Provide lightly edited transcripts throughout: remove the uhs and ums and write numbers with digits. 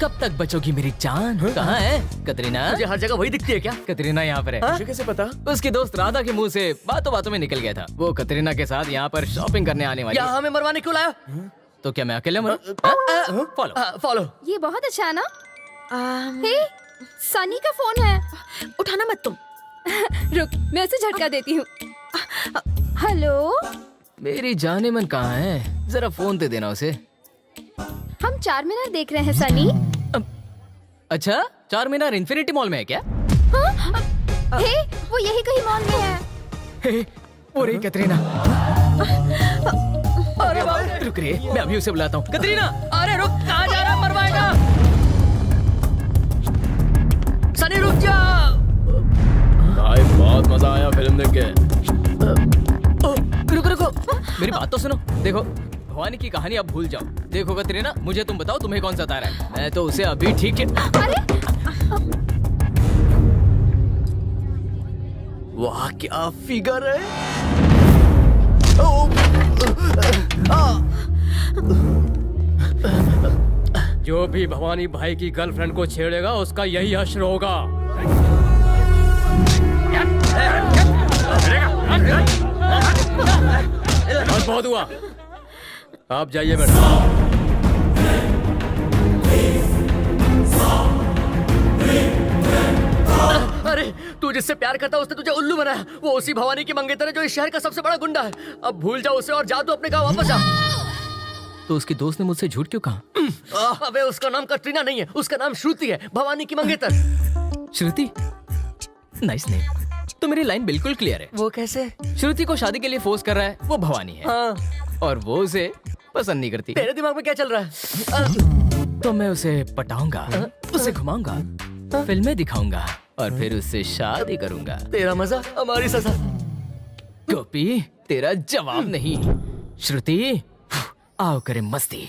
कब तक बचोगी मेरी जान? कहाँ है कतरीना? मुझे हर जगह वही दिखती है क्या? कतरीना यहाँ पर है। मुझे कैसे पता? उसकी दोस्त राधा के मुंह से बातों बातों में निकल गया था। वो कतरीना के साथ यहाँ पर शॉपिंग करने आने वाली यहाँ है। हमें मरवाने क्यों लाया? तो क्या मैं अकेले मरूं? फॉलो। फॉलो। ये बहुत अच्छा है ना? हे, सनी का फोन है। उठाना मत तुम। रुक, मैं उसे झटका देती हूँ। हेलो, मेरी जाने मन कहाँ है? जरा फोन दे देना उसे। हम चार मीनार देख रहे हैं सनी। अच्छा, चार मीनार इन्फिनिटी मॉल में है क्या? हे, वो यही कहीं मॉल में है। हे, वो रही कतरीना। अरे बाप, रुक रे, मैं अभी उसे बुलाता हूँ। कतरीना, अरे रुक, कहाँ जा रहा है? मरवाएगा। सनी रुक जा। भाई बहुत मजा आया फिल्म देख के। रुको रुको, मेरी बात तो सुनो। देखो, भवानी की कहानी अब भूल जाओ। देखो कतरीना, मुझे तुम बताओ तुम्हें कौन सता रहा है? मैं तो उसे अभी ठीक है। वाह क्या फिगर है। जो भी भवानी भाई की गर्लफ्रेंड को छेड़ेगा उसका यही हश्र होगा। बस बहुत हुआ, आप जाइए बेटा। अरे तू जिससे प्यार करता उसने तुझे उल्लू बनाया। वो उसी भवानी की मंगेतर है जो इस शहर का सबसे बड़ा गुंडा है। अब भूल जाओ उसे और जा तू अपने गांव वापस जा। तो उसकी दोस्त ने मुझसे झूठ क्यों कहा? अबे उसका नाम कटरीना नहीं है, उसका नाम श्रुति है, भवानी की मंगेतर। श्रुति? Nice name. तो मेरी लाइन बिल्कुल क्लियर है। वो कैसे? श्रुति को शादी के लिए फोर्स कर रहा है वो भवानी है। हाँ। और वो उसे पसंद नहीं करती। तेरे दिमाग में क्या चल रहा है? तो मैं उसे पटाऊंगा, उसे घुमाऊंगा, फिल्में दिखाऊंगा और फिर उससे शादी करूंगा। तेरा मजा हमारी सजा। गोपी, तेरा जवाब नहीं। श्रुति, आओ करें मस्ती।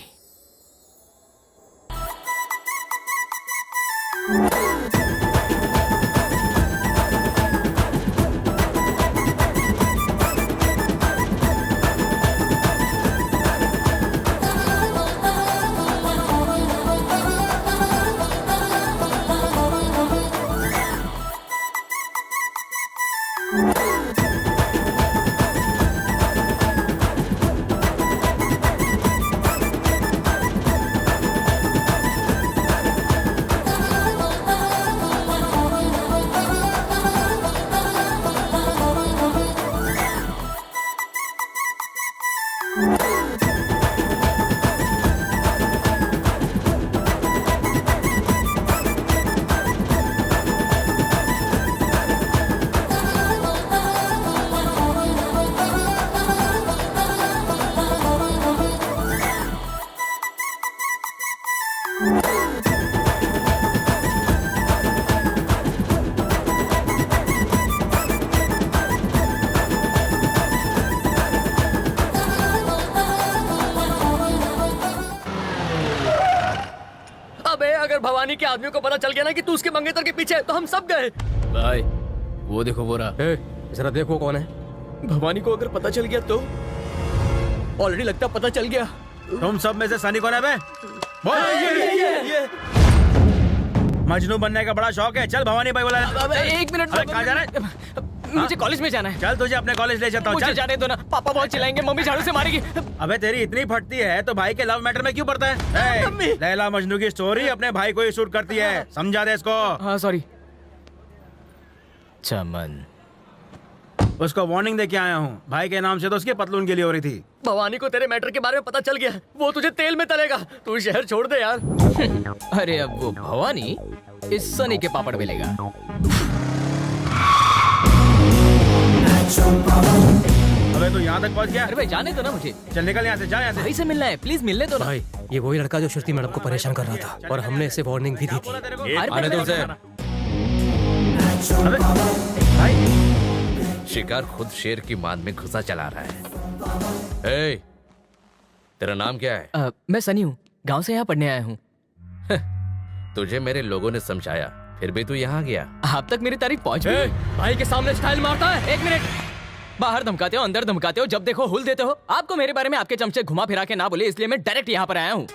अगर भवानी के आदमियों को पता चल गया ना कि तू उसके मंगेतर के पीछे है तो हम सब गए। भाई वो देखो वो रहा। जरा देखो कौन है। भवानी को अगर पता चल गया तो? ऑलरेडी लगता पता चल गया। तुम सब में से सनी कौन है बे? ये। मजनू बनने का बड़ा शौक है। चल भवानी भाई बोला। एक मिनट, कहाँ जा रहा है? मुझे कॉलेज में जाना है। चल तुझे अपने कॉलेज ले जाता हूँ। मुझे जाने दो ना, पापा बहुत चिल्लाएंगे, मम्मी झाड़ू से मारेगी। अबे तेरी इतनी फटती है तो भाई के लव मैटर में क्यों पड़ता है? लैला मजनू की स्टोरी अपने भाई को ही शूट करती है, समझा दे इसको। हाँ सॉरी। चमन, उसको वार्निंग दे के आया हूँ। भाई के नाम से तो उसकी पतलून गिली हो रही थी। भवानी को तेरे मैटर के बारे में पता चल गया, वो तुझे तेल में तलेगा। तू शहर छोड़ दे यार। अरे अब वो भवानी इस सनी के पापड़ मिलेगा। अबे तू यहाँ तक पहुँच गया? अरे भाई जाने दो ना मुझे। चल निकल यहाँ से, जा यहाँ से। भाई से मिलना है, प्लीज मिलने दो ना। भाई ये वही लड़का जो श्रुति मैडम को परेशान कर रहा था और हमने इसे वार्निंग भी दी थी। आने दो उसे। शिकार खुद शेर की मान में घुसा चला रहा है। ए, तेरा नाम क्या है? मैं सनी हूँ, गांव से यहाँ पढ़ने आया हूँ। तुझे मेरे लोगों ने समझाया, फिर भी तू यहाँ गया। आप तक मेरी तारीफ पहुँच गई। भाई के सामने स्टाइल मारता है। एक मिनट, बाहर धमकाते हो, अंदर धमकाते हो, जब देखो हुल देते हो। आपको मेरे बारे में आपके चमचे घुमा फिरा के ना बोले, इसलिए मैं डायरेक्ट यहाँ पर आया हूँ।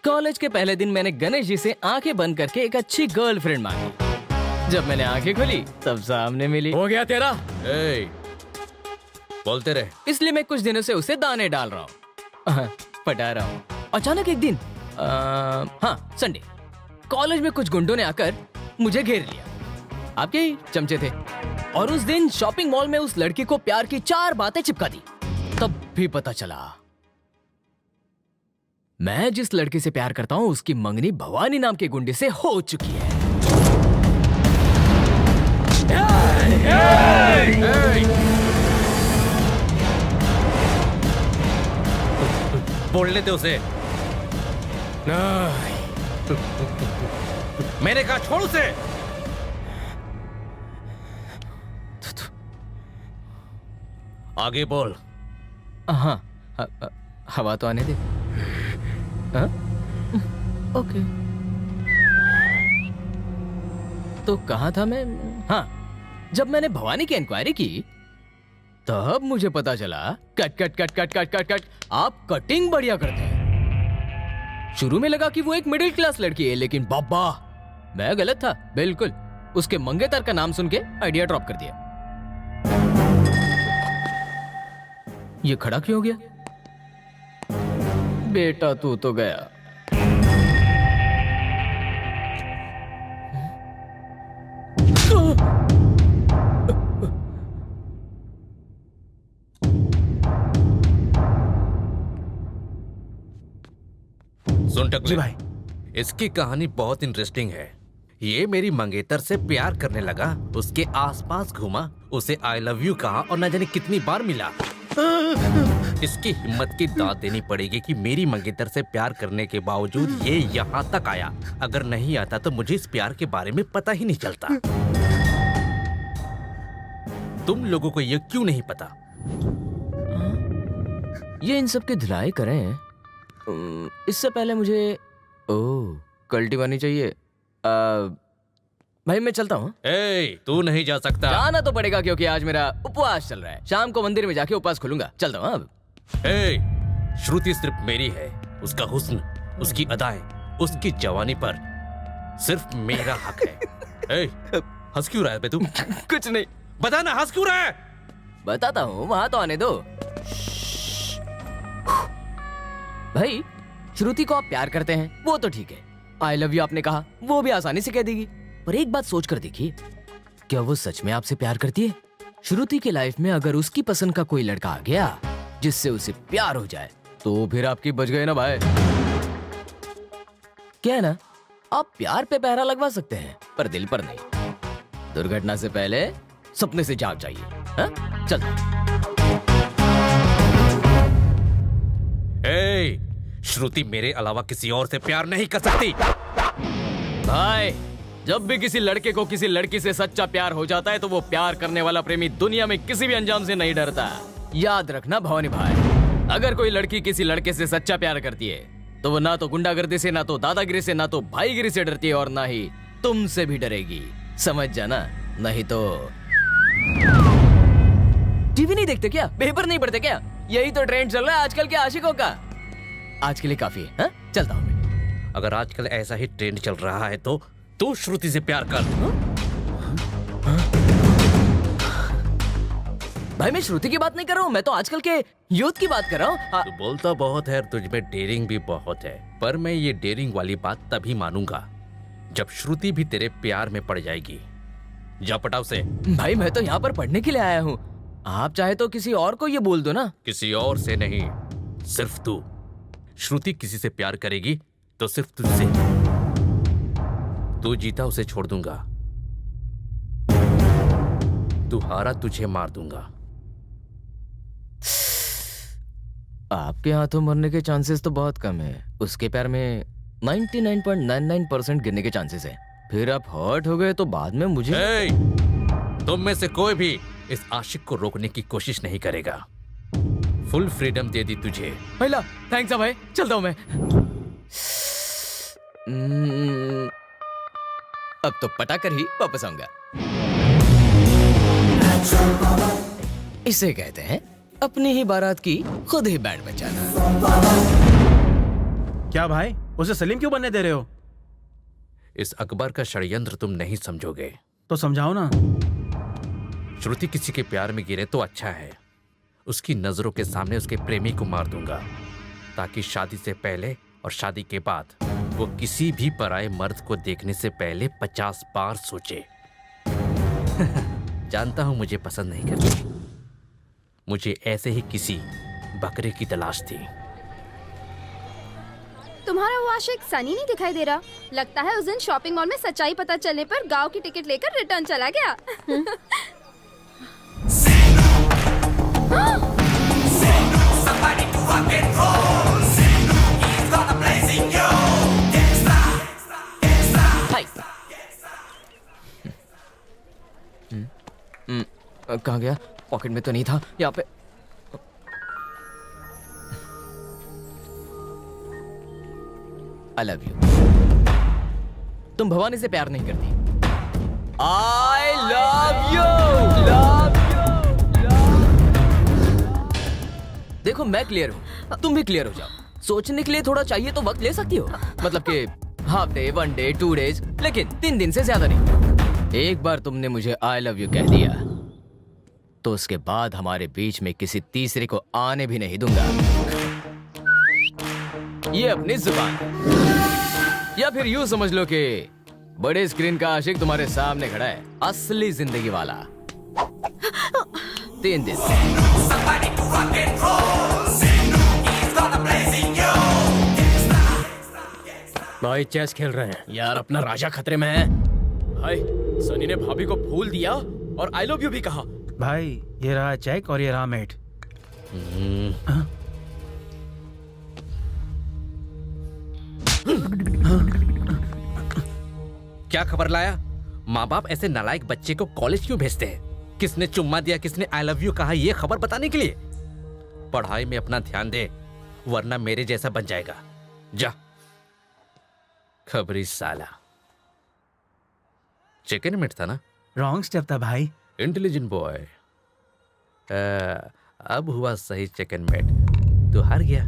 कॉलेज के पहले दिन मैंने गणेश जी से आंखें बंद करके एक अच्छी गर्लफ्रेंड मांगी। जब मैंने आंखें खोली तब सामने मिली। हो गया तेरा? ए, बोलते रहे। इसलिए मैं कुछ दिनों से उसे दाने डाल रहा हूँ, पटा रहा हूँ। अचानक एक दिन हाँ संडे, कॉलेज में कुछ गुंडों ने आकर मुझे घेर लिया। आपके ही चमचे थे। और उस दिन शॉपिंग मॉल में उस लड़की को प्यार की 4 बातें चिपका दी। तब भी पता चला मैं जिस लड़की से प्यार करता हूं उसकी मंगनी भवानी नाम के गुंडे से हो चुकी है। बोलने दे उसे। मैंने कहा छोड़ उसे। आगे बोल। हाँ, हवा तो आने दे। हाँ? ओके। तो कहाँ था मैं? हाँ, जब मैंने भवानी की इंक्वायरी की तब मुझे पता चला cut cut cut cut cut cut cut आप कटिंग बढ़िया करते हैं। शुरू में लगा कि वो एक मिडिल क्लास लड़की है, लेकिन बाबा मैं गलत था बिल्कुल। उसके मंगेतर का नाम सुन के आइडिया ड्रॉप कर दिया। ये खड़ा क्यों हो गया? बेटा तू तो गया। सुन टकले जी भाई। इसकी कहानी बहुत इंटरेस्टिंग है। ये मेरी मंगेतर से प्यार करने लगा, उसके आसपास घूमा, उसे आई लव यू कहा और न जाने कितनी बार मिला। इसकी हिम्मत की दाद देनी पड़ेगी कि मेरी मंगेतर से प्यार करने के बावजूद ये यहाँ तक आया। अगर नहीं आता तो मुझे इस प्यार के बारे में पता ही नहीं चलता। तुम लोगों को ये क्यों नहीं पता? ये इन सब की धुलाई करें। इससे पहले मुझे कल्टी बनी चाहिए। भाई मैं चलता हूँ। तू नहीं जा सकता। जाना तो पड़ेगा क्योंकि आज मेरा उपवास चल रहा है। शाम को मंदिर में जाके उपवास खोलूंगा। चलता हूँ अब। श्रुति सिर्फ मेरी है। उसका हुस्न, उसकी अदाएं, उसकी जवानी पर सिर्फ मेरा हक है। हंस क्यों रहा है बे तू? कुछ नहीं। बता ना, हंस क्यों रहा है? बताता हूँ, वहां तो आने दो। भाई श्रुति को आप प्यार करते हैं वो तो ठीक है। आई लव यू आपने कहा वो भी आसानी से कह देगी। पर एक बात सोच कर देखिए, क्या वो सच में आपसे प्यार करती है? श्रुति की लाइफ में अगर उसकी पसंद का कोई लड़का आ गया जिससे उसे प्यार हो जाए तो फिर आपकी बच गए ना भाई। क्या है ना, आप प्यार पे पहरा लगवा सकते हैं पर दिल पर नहीं। दुर्घटना से पहले सपने से जाग जाइए। हाँ? चल। श्रुति मेरे अलावा किसी और से प्यार नहीं कर सकती। भाई जब भी किसी लड़के को किसी लड़की से सच्चा प्यार हो जाता है तो वो प्यार करने वाला प्रेमी दुनिया में किसी भी अंजाम से नहीं डरता। याद रखना भवानी भाई, अगर कोई लड़की किसी लड़के से सच्चा प्यार करती है तो वो ना तो गुंडागर्दी से, ना तो दादागिरी से, ना तो भाईगिरी से डरती है और ना ही तुमसे भी डरेगी। समझ जाना, नहीं तो। टीवी नहीं देखते क्या? पेपर नहीं पढ़ते क्या? यही तो ट्रेंड चल रहा है आजकल के आशिकों का। आज के लिए काफी है। हाँ? चलता हूँ मैं। अगर आजकल ऐसा ही ट्रेंड चल रहा है तो तू श्रुति से प्यार कर। भाई मैं श्रुति की बात नहीं कर रहा हूँ, मैं तो आजकल के यूथ की बात कर रहा हूँ। तू बोलता बहुत है और तुझ में डेयरिंग भी बहुत है, पर मैं ये डेयरिंग वाली बात तभी मानूंगा जब श्रुति भी तेरे प्यार में पड़ जाएगी। जा पटाव से। भाई मैं तो यहाँ पर पढ़ने के लिए आया हूँ। आप चाहे तो किसी और को ये बोल दो ना। किसी और से नहीं, सिर्फ तू। श्रुति किसी से प्यार करेगी तो सिर्फ तुझसे। तू जीता उसे छोड़ दूंगा, तू हारा तुझे मार दूंगा। आपके हाथों मरने के चांसेस तो बहुत कम है, उसके प्यार में 99.99% गिरने के चांसेस है। फिर आप हर्ट हो गए तो बाद में मुझे तुम में से कोई भी इस आशिक को रोकने की कोशिश नहीं करेगा। फुल फ्रीडम दे दी तुझे। पहला थैंक्स भाई, चलता हूं मैं। अब तो पटाकर ही वापस आऊंगा। इसे कहते हैं अपनी ही बारात की खुद ही बैंड बजाना। क्या भाई, उसे सलीम क्यों बनने दे रहे हो? इस अकबर का षड्यंत्र तुम नहीं समझोगे। तो समझाओ ना। श्रुति किसी के प्यार में गिरे तो अच्छा है। उसकी नजरों के सामने उसके प्रेमी को मार दूंगा, ताकि शादी से पहले और शादी के बाद वो किसी भी पराये मर्द को देखने से पहले 50 बार सोचे। जानता हूं मुझे पसंद नहीं करती। मुझे ऐसे ही किसी बकरे की तलाश थी। तुम्हारा वो आशिक सनी नहीं दिखाई दे रहा। लगता है उस दिन शॉपिंग मॉल में सच्चाई पता चलने पर गांव की टिकट लेकर रिटर्न चला गया। हाय। कहाँ गया? पॉकेट में तो नहीं था। यहाँ पे आई लव यू। तुम भवानी से प्यार नहीं करती। I love you. देखो मैं क्लियर हूँ, तुम भी क्लियर हो जाओ। सोचने के लिए थोड़ा चाहिए तो वक्त ले सकती हो। मतलब कि हफ्ते, 1 डे, 2 डेज, लेकिन 3 दिन से ज्यादा नहीं। एक बार तुमने मुझे आई लव यू कह दिया तो उसके बाद हमारे बीच में किसी तीसरे को आने भी नहीं दूंगा। ये अपनी जुबान। या फिर यूं समझ लो कि बड़े स्क्रीन का आशिक तुम्हारे सामने खड़ा है, असली जिंदगी वाला। 3 दिन। भाई चेस खेल रहे हैं। यार अपना राजा खतरे में है। भाई सनी ने भाभी को फूल दिया और आई लव यू भी कहा। भाई ये रहा चेक और ये रहा मेट। क्या खबर लाया? माँ बाप ऐसे नालायक बच्चे को कॉलेज क्यों भेजते हैं? किसने चुम्मा दिया, किसने आई लव यू कहा, ये खबर बताने के लिए? पढ़ाई में अपना ध्यान दे, वरना मेरे जैसा बन जाएगा। जा। खबरी साला। चिकन मिट था ना? रॉन्ग स्टेप था भाई। Intelligent boy. अब हुआ सही चिकन मिट। तू हार गया।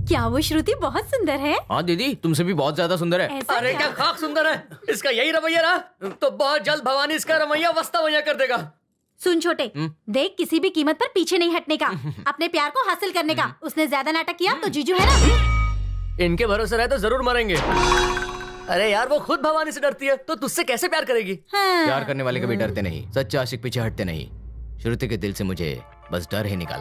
क्या वो श्रुति बहुत सुंदर है? हाँ दीदी, तुमसे भी बहुत ज्यादा सुंदर है। ऐसा अरे क्या खाक सुंदर है। इसका यही रवैया रहा तो बहुत जल्द भवानी इसका रवैया वस्ता कर देगा। सुन छोटे, देख किसी भी कीमत पर पीछे नहीं हटने का, अपने प्यार को हासिल करने का। उसने ज्यादा नाटक किया तो जीजू है ना। इनके भरोसे रहे तो जरूर मरेंगे। अरे यार वो खुद भवानी से डरती है तो तुझसे कैसे प्यार करेगी? हाँ। प्यार करने वाले कभी डरते नहीं, सच्चे आशिक पीछे हटते नहीं। श्रुति के दिल से मुझे बस डर ही निकालना